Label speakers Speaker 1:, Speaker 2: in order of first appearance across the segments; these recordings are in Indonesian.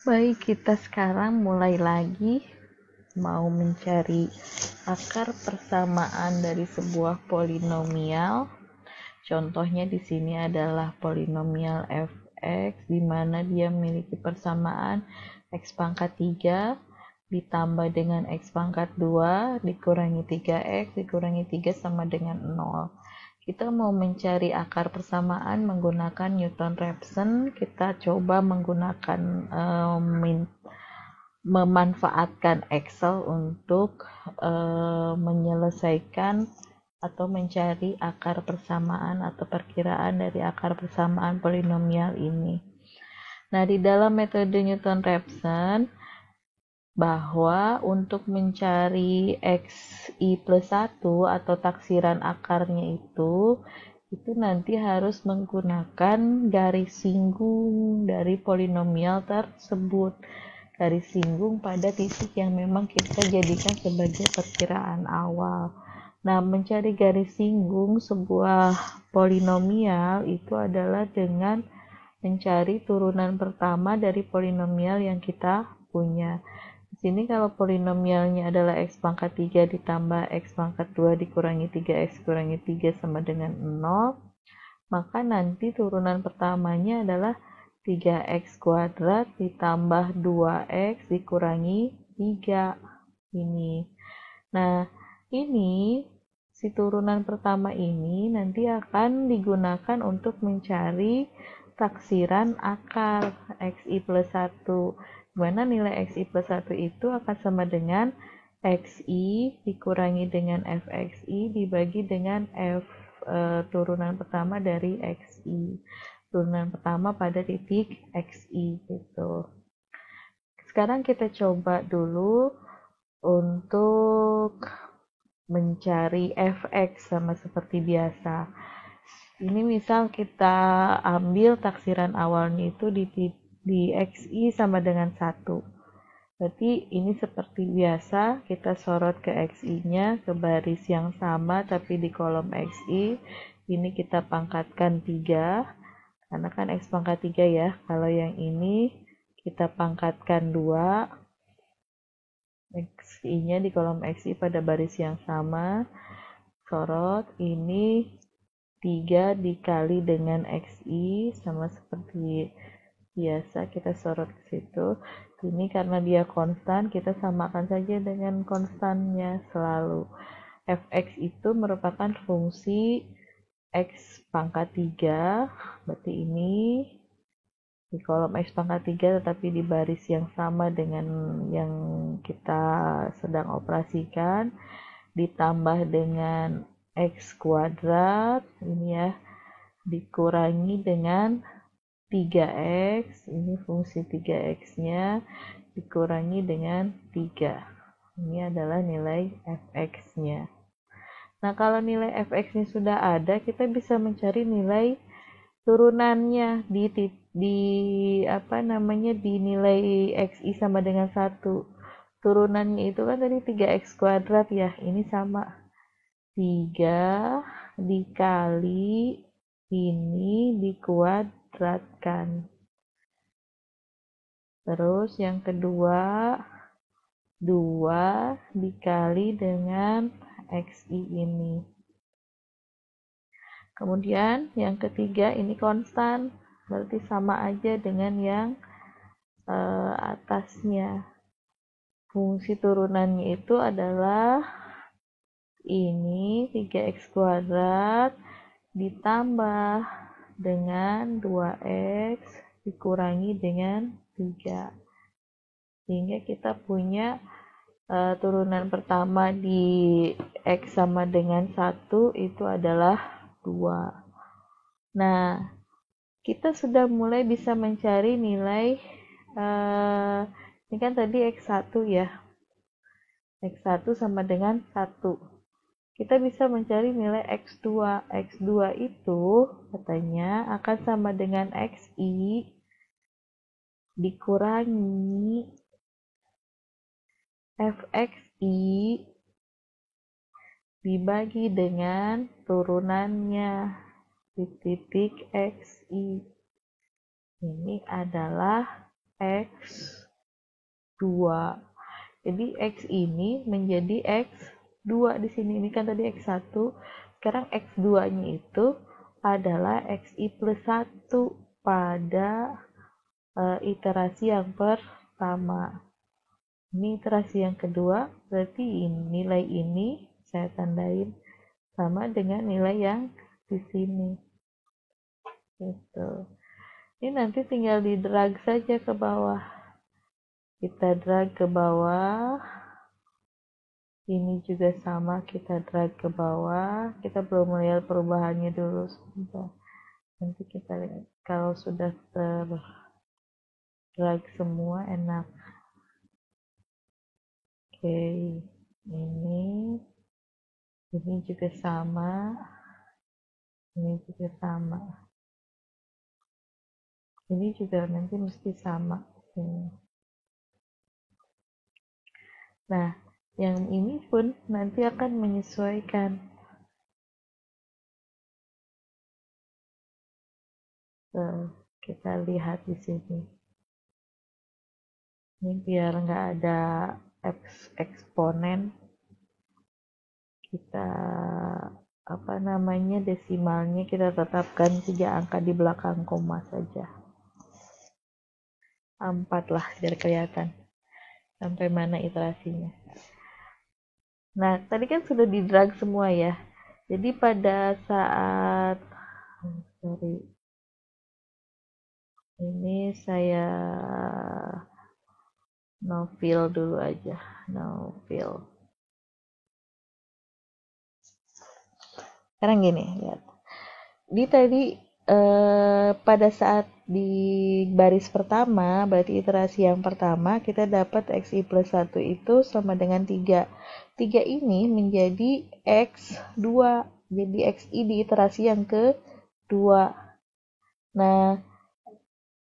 Speaker 1: Baik, kita sekarang mulai lagi mau mencari akar persamaan dari sebuah polinomial. Contohnya di sini adalah polinomial fx di mana dia memiliki persamaan x pangkat 3 ditambah dengan x pangkat 2 dikurangi 3x dikurangi 3 sama dengan 0. Kita mau mencari akar persamaan menggunakan Newton-Raphson. Kita coba menggunakan memanfaatkan Excel untuk menyelesaikan atau mencari akar persamaan atau perkiraan dari akar persamaan polinomial ini. Nah, di dalam metode Newton-Raphson, bahwa untuk mencari xi plus 1 atau taksiran akarnya itu nanti harus menggunakan garis singgung dari polinomial tersebut. Garis singgung pada titik yang memang kita jadikan sebagai perkiraan awal. Nah, mencari garis singgung sebuah polinomial itu adalah dengan mencari turunan pertama dari polinomial yang kita punya. Di sini kalau polinomialnya adalah x pangkat 3 ditambah x pangkat 2 dikurangi 3x kurangi 3 sama dengan 0, maka nanti turunan pertamanya adalah 3x kuadrat ditambah 2x dikurangi 3 ini. Nah, ini si turunan pertama ini nanti akan digunakan untuk mencari taksiran akar xi plus 1, dimana nilai xi plus 1 itu akan sama dengan xi dikurangi dengan fxi dibagi dengan turunan pertama dari xi, turunan pertama pada titik xi gitu. Sekarang kita coba dulu untuk mencari fx sama seperti biasa. Ini misal kita ambil taksiran awalnya itu di xi sama dengan 1. Berarti ini seperti biasa, kita sorot ke xi-nya ke baris yang sama tapi di kolom xi. Ini kita pangkatkan 3, karena kan x pangkat 3 ya. Kalau yang ini kita pangkatkan 2. xi-nya di kolom xi pada baris yang sama. Sorot, ini 3 dikali dengan xi sama seperti biasa kita sorot ke situ. Ini karena dia konstan, kita samakan saja dengan konstannya selalu. Fx itu merupakan fungsi x pangkat 3, berarti ini di kolom x pangkat 3 tetapi di baris yang sama dengan yang kita sedang operasikan, ditambah dengan x kuadrat ini ya, dikurangi dengan 3x, ini fungsi 3x nya dikurangi dengan 3, ini adalah nilai fx nya. Nah, kalau nilai fx nya sudah ada, kita bisa mencari nilai turunannya di nilai xi sama dengan 1. Turunannya itu kan tadi 3x kuadrat ya, ini sama 3 dikali ini dikuadratkan. Terus yang kedua 2 dikali dengan xi ini. Kemudian yang ketiga ini konstan, berarti sama aja dengan yang atasnya. Fungsi turunannya itu adalah ini 3x kuadrat ditambah dengan 2x dikurangi dengan 3. Sehingga kita punya turunan pertama di x sama dengan 1 itu adalah 2. Nah, kita sudah mulai bisa mencari nilai ini kan tadi x1 ya. x1 sama dengan 1. Kita bisa mencari nilai x2. x2 itu katanya akan sama dengan xi dikurangi fxi dibagi dengan turunannya di titik xi. Ini adalah X2. Jadi X ini menjadi X2 di sini. Ini kan tadi X1. Sekarang X2-nya itu adalah XI plus 1 pada iterasi yang pertama. Ini iterasi yang kedua, berarti nilai ini saya tandain sama dengan nilai yang di sini. Gitu. Ini nanti tinggal di drag saja ke bawah. Kita drag ke bawah. Ini juga sama, kita drag ke bawah. Kita belum melihat perubahannya dulu. Sebentar. Nanti kita lihat. Kalau sudah drag semua enak. Oke, ini juga sama, ini juga sama, ini juga nanti mesti sama. Nah, yang ini pun nanti akan menyesuaikan. Kita lihat di sini. Ini biar nggak ada eksponen, kita desimalnya kita tetapkan 3 angka di belakang koma saja. 4 lah biar kelihatan sampai mana iterasinya. Nah, tadi kan sudah di drag semua ya. Jadi pada saat ini saya no fill dulu aja, no fill. Sekarang gini, lihat. Di tadi pada saat di baris pertama, berarti iterasi yang pertama, kita dapat XI plus 1 itu sama dengan 3. 3 ini menjadi X2, jadi XI di iterasi yang kedua. Nah,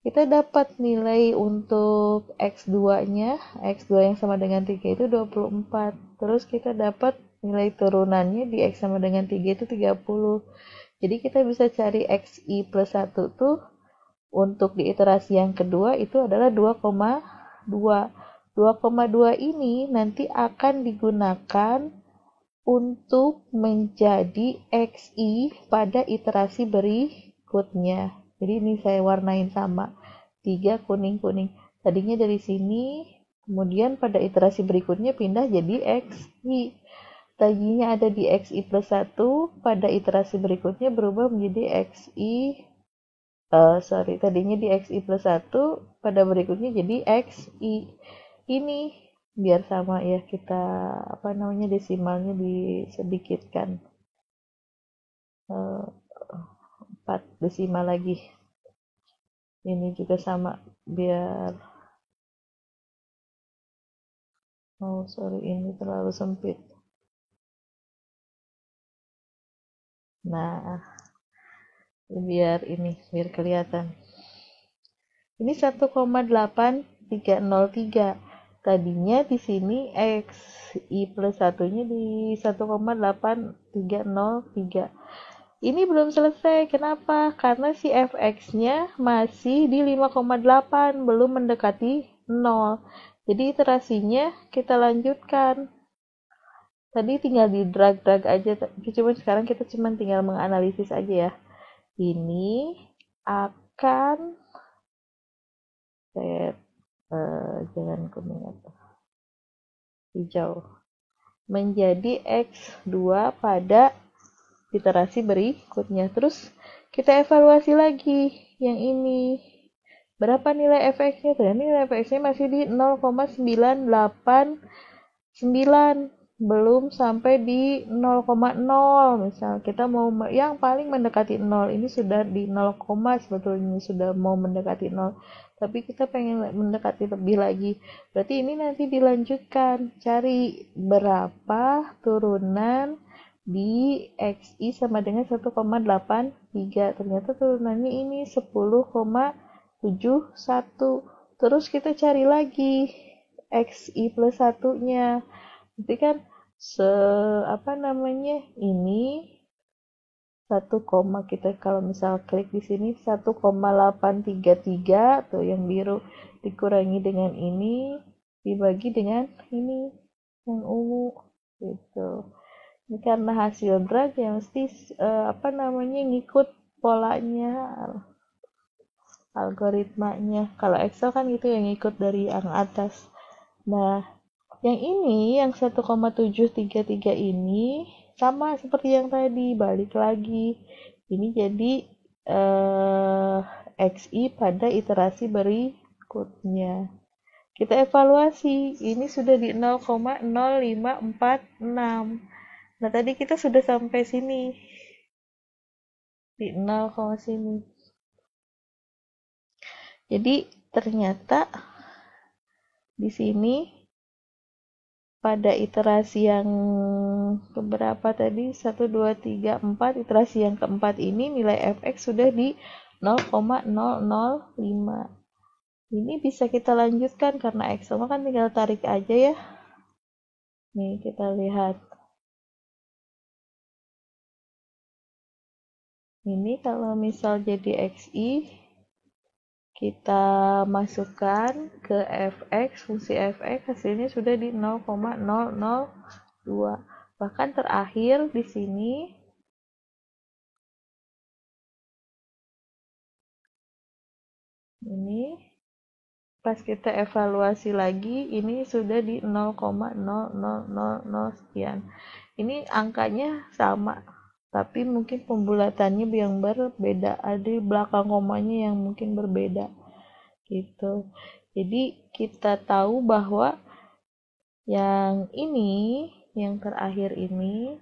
Speaker 1: kita dapat nilai untuk X2-nya, X2 yang sama dengan 3 itu 24. Terus kita dapat nilai turunannya di X sama dengan 3 itu 30. Jadi kita bisa cari XI plus 1 tuh untuk di iterasi yang kedua itu adalah 2,2. 2,2 ini nanti akan digunakan untuk menjadi XI pada iterasi berikutnya. Jadi ini saya warnain sama. 3 kuning-kuning. Tadinya dari sini, kemudian pada iterasi berikutnya pindah jadi XI. Tadinya ada di XI plus 1, pada iterasi berikutnya berubah menjadi tadinya di XI plus 1, pada berikutnya jadi XI. Ini biar sama ya, kita desimalnya disedikitkan. 4 desimal lagi. Ini juga sama, biar ini terlalu sempit. Nah, biar kelihatan. Ini 1,8303. Tadinya di sini XI plus 1-nya di 1,8303. Ini belum selesai. Kenapa? Karena si fx-nya masih di 5,8, belum mendekati 0. Jadi iterasinya kita lanjutkan. Tadi tinggal di drag aja, cuma sekarang kita tinggal menganalisis aja ya. Ini akan jangan kuning atau hijau menjadi X2 pada iterasi berikutnya. Terus kita evaluasi lagi yang ini. Berapa nilai fx-nya? Dan nilai fx-nya masih di 0,989. Belum sampai di 0,0. Misal kita mau yang paling mendekati 0. Ini sudah di 0, sebetulnya sudah mau mendekati 0. Tapi kita pengen mendekati lebih lagi. Berarti ini nanti dilanjutkan. Cari berapa turunan di XI sama dengan 1,83. Ternyata turunannya ini 10,71. Terus kita cari lagi XI plus 1-nya. Nanti kan ini 1, kita kalau misal klik di sini 1,833 tuh yang biru dikurangi dengan ini dibagi dengan ini yang ungu gitu. Ini karena hasil drag yang mesti ngikut polanya, algoritmanya. Kalau Excel kan gitu yang ngikut dari yang atas. Nah, yang ini yang 1,733 ini sama seperti yang tadi, balik lagi. Ini jadi XI pada iterasi berikutnya. Kita evaluasi, ini sudah di 0,0546. Nah, tadi kita sudah sampai sini. Di 0, sini. Jadi, ternyata di sini pada iterasi yang keberapa tadi? 1, 2, 3, 4. Iterasi yang keempat ini nilai fx sudah di 0,005. Ini bisa kita lanjutkan karena x sama kan tinggal tarik aja ya. Nih, kita lihat. Ini kalau misal jadi xi, kita masukkan ke fx, fungsi fx hasilnya sudah di 0,002. Bahkan terakhir di sini ini pas kita evaluasi lagi ini sudah di 0,0000 sekian. Ini angkanya sama, tapi mungkin pembulatannya yang berbeda, ada di belakang komanya yang mungkin berbeda gitu. Jadi kita tahu bahwa yang ini, yang terakhir ini,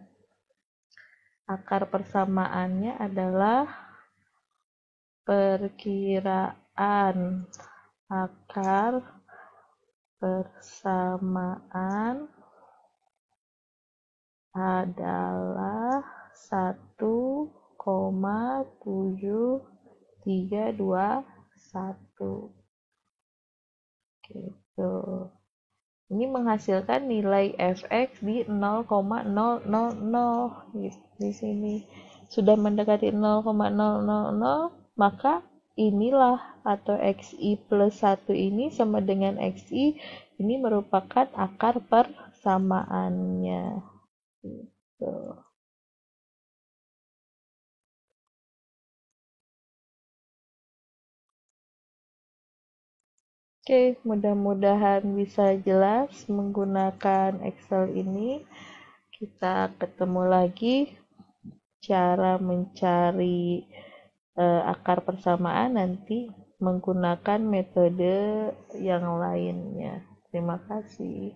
Speaker 1: akar persamaannya adalah perkiraan akar persamaan adalah 1,7321 gitu. Ini menghasilkan nilai fx di 0,000 di sini. Sudah mendekati 0,000, maka inilah atau xi plus 1 ini sama dengan xi, ini merupakan akar persamaannya. Gitu. Oke, mudah-mudahan bisa jelas menggunakan Excel ini. Kita ketemu lagi cara mencari akar persamaan nanti menggunakan metode yang lainnya. Terima kasih.